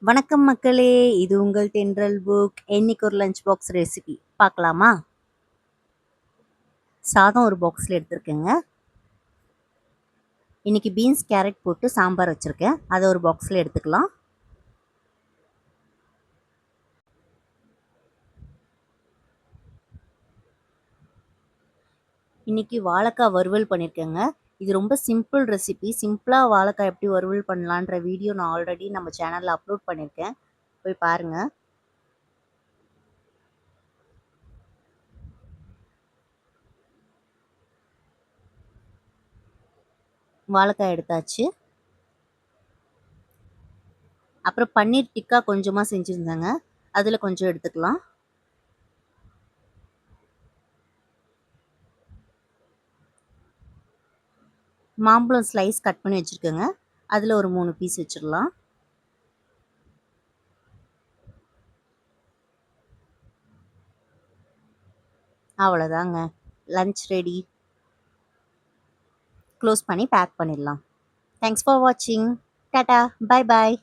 வணக்கம் மக்களே! இது உங்கள் தென்றல் புக். இன்னைக்கு ஒரு லஞ்ச் பாக்ஸ் ரெசிபி பார்க்கலாமா? சாதம் ஒரு பாக்ஸ்ல எடுத்திருக்கேங்க. இன்னைக்கு பீன்ஸ், கேரட் போட்டு சாம்பார் வச்சிருக்கேன். அத ஒரு பாக்ஸ்ல எடுத்துக்கலாம். இன்னைக்கு வாழைக்காய் வறுவல் பண்ணியிருக்கேங்க. இது ரொம்ப சிம்பிள் ரெசிபி. சிம்பிளா வாழைக்காய் எப்படி வறுவல் பண்ணலான்ற வீடியோ நான் ஆல்ரெடி நம்ம சேனல்ல அப்லோட் பண்ணியிருக்கேன். போய் பாருங்க. வாழைக்காய் எடுத்தாச்சு. அப்புறம் பன்னீர் டிக்கா கொஞ்சமா செஞ்சிருந்தேங்க. அதுல கொஞ்சம் எடுத்துக்கலாம். மாம்பழம் ஸ்லைஸ் கட் பண்ணி வச்சிருக்கேங்க. அதுல ஒரு 3 பீஸ் வச்சிடலாம். அவ்வளோதாங்க. Lunch ready. க்ளோஸ் பண்ணி பேக் பண்ணிடலாம். தேங்க்ஸ் ஃபார் வாட்சிங். டாடா. பாய் பாய்.